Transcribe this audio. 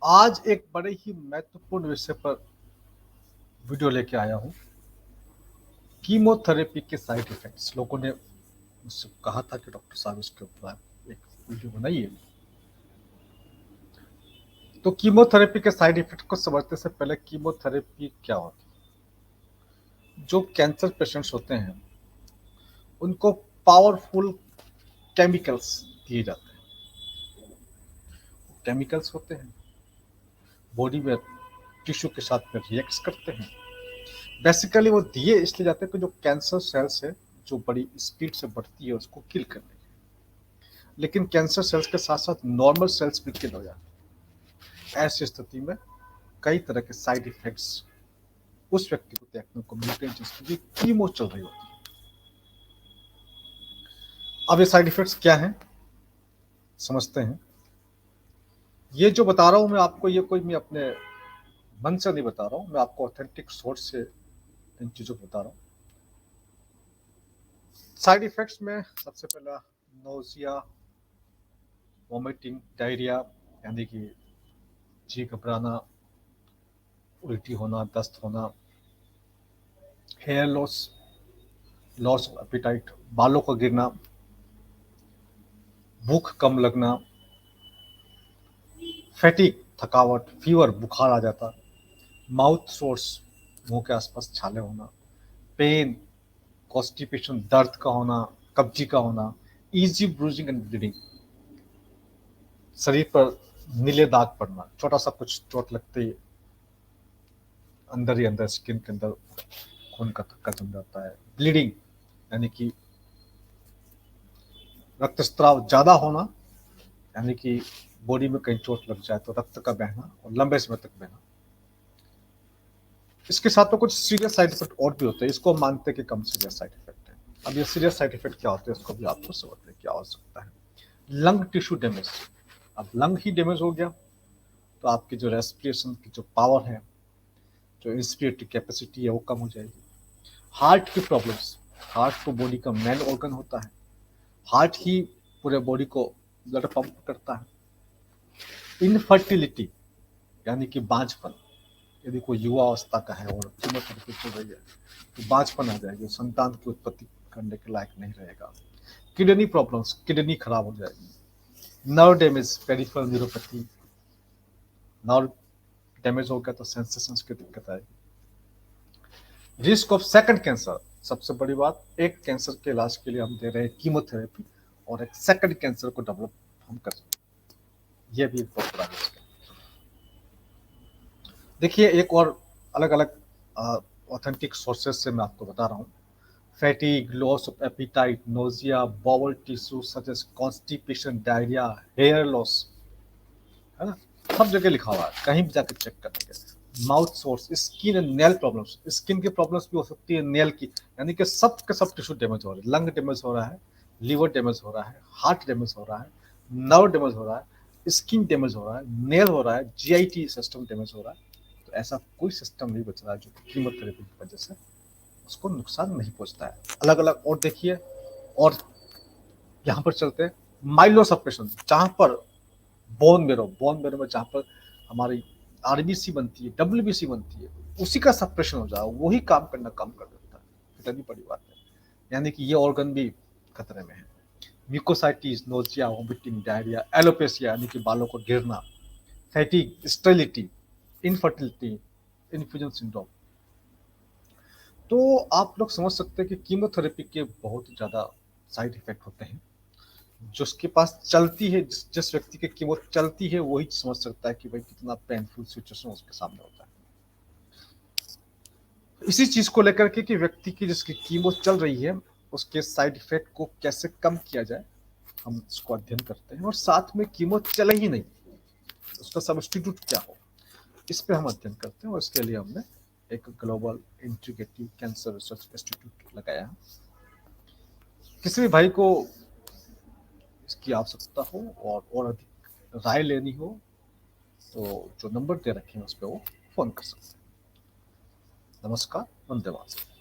आज एक बड़े ही महत्वपूर्ण विषय पर वीडियो लेके आया हूँ। कीमोथेरेपी के साइड इफेक्ट्स। लोगों ने मुझसे कहा था कि डॉक्टर साहब इसके ऊपर आप एक वीडियो बनाइए। तो कीमोथेरेपी के साइड इफेक्ट को समझने से पहले कीमोथेरेपी क्या होती है। जो कैंसर पेशेंट्स होते हैं उनको पावरफुल केमिकल्स दिए जाते हैं। केमिकल्स होते हैं बॉडी में टिश्यू के साथ में रिएक्ट करते हैं। बेसिकली वो दिए इसलिए जाते हैं कि जो कैंसर सेल्स है जो बड़ी स्पीड से बढ़ती है उसको किल करने के लिए। लेकिन कैंसर सेल्स के साथ साथ नॉर्मल सेल्स भी किल हो जाते हैं। ऐसी स्थिति में कई तरह के साइड इफेक्ट्स उस व्यक्ति को देखने को मिलते हैं जिसकी कीमो चल रही होती है। अब ये साइड इफेक्ट्स क्या हैं समझते हैं। ये जो बता रहा हूं मैं आपको, ये कोई मैं अपने मन से नहीं बता रहा हूं, मैं आपको ऑथेंटिक सोर्स से इन चीजों को बता रहा हूं। साइड इफेक्ट्स में सबसे पहला नोजिया, वॉमिटिंग, डायरिया यानी कि जी घबराना, उल्टी होना, दस्त होना, hair loss, loss of appetite, बालों का गिरना, भूख कम लगना, फैटिक, थकावट, फीवर, बुखार आ जाता, माउथ सोर्स, मुंह के आसपास छाले होना, पेन, कॉन्स्टिपेशन, दर्द का होना, कब्जी का होना, इजी ब्रूजिंग एंड ब्लीडिंग, शरीर पर नीले दाग पड़ना, छोटा सा कुछ चोट लगते ही अंदर ही अंदर स्किन के अंदर खून का थक्का जम जाता है, ब्लीडिंग यानी कि रक्तस्राव ज्यादा होना, यानी कि बॉडी में कहीं चोट लग जाए तो रक्त का बहना और लंबे समय तक बहना। इसके साथ में कुछ सीरियस साइड इफेक्ट और भी होते हैं, इसको मानते हैं कि कम सीरियस साइड इफेक्ट है। अब ये सीरियस साइड इफेक्ट क्या होते हैं इसको भी आपको समझते हैं क्या हो सकता है। Lung tissue damage. अब लंग ही डैमेज हो गया तो आपकी जो रेस्पिरेशन की जो पावर है, जो इंस्पिरेटरी कैपेसिटी है वो कम हो जाएगी। हार्ट की प्रॉब्लम्स। हार्ट तो बॉडी का मेन ऑर्गन होता है, हार्ट ही पूरे बॉडी को ब्लड पंप करता है। इनफर्टिलिटी यानी कि बांझपन। यदि कोई युवा अवस्था का है और कीमोथेरेपी चल रही है तो बांझपन आ जाएगी, संतान की उत्पत्ति करने के लायक नहीं रहेगा। किडनी प्रॉब्लम्स, किडनी खराब हो जाएगी। Nerve damage, peripheral neuropathy, nerve damage हो गया तो सेंसेशंस की दिक्कत आएगी। Risk of second cancer. सबसे बड़ी बात, एक कैंसर के इलाज के लिए हम दे रहे हैं कीमोथेरेपी और एक सेकंड कैंसर को डेवलप हम कर सकते हैं। यह भी एक बहुत बड़ा रिस्क है। देखिए एक और अलग अलग ऑथेंटिक सोर्सेज से मैं आपको बता रहा हूँ। Fatigue, loss of appetite, nausea, bowel tissue such as constipation, diarrhea, hair loss, है ना, सब जगह लिखा हुआ है, कहीं भी जाकर चेक करेंगे। Mouth source, skin and nail problems, skin की प्रॉब्लम्स भी हो सकती है, नेल की, यानी कि सब के सब टिश्यू डैमेज हो रहे हैं। लंग डैमेज हो रहा है, लीवर डैमेज हो रहा है, हार्ट डैमेज हो रहा है, नर्व डैमेज हो रहा है, स्किन डैमेज हो रहा है, नेल हो रहा है, जीआईटी सिस्टम डैमेज हो रहा है। तो ऐसा कोई सिस्टम नहीं बच रहा है जो कीमोथेरेपी की वजह से उसको नुकसान नहीं पहुंचता है। अलग अलग और देखिए, और यहाँ पर चलते हैं माइलो सप्रेशन, जहां पर बोन मेरो में जहां पर हमारी आरबीसी बनती है, डब्ल्यूबीसी बनती है, उसी का सप्रेशन हो जाए वही काम करना कम कर देता है। कितनी बड़ी बात है, यानी कि ये ऑर्गन भी खतरे में है। Mucositis, nausea, vomiting, diarrhoea, alopecia यानी कि बालों को गिरना, fatigue, sterility, infertility, infusion syndrome. तो आप लोग समझ सकते हैं कि कीमोथेरेपी के बहुत ज़्यादा साइड इफेक्ट होते हैं। जिसके पास चलती है, जिस व्यक्ति की कीमो चलती है वही समझ सकता है कि भाई कितना पेनफुल सिचुएशन उसके सामने होता है। इसी चीज को लेकर के कि व्यक्ति की जिसकी कीमो चल रही है उसके साइड इफेक्ट को कैसे कम किया जाए, हम इसको अध्ययन करते हैं। और साथ में कीमो चले ही नहीं, उसका सब्स्टिट्यूट क्या हो, इस पे हम अध्ययन करते हैं। और इसके लिए हमने एक global integrative cancer research institute लगाया है। किसी भी भाई को इसकी आवश्यकता हो और अधिक राय लेनी हो तो जो नंबर दे रखे हैं उस पर वो फोन कर सकते हैं। नमस्कार, वंदे मातरम।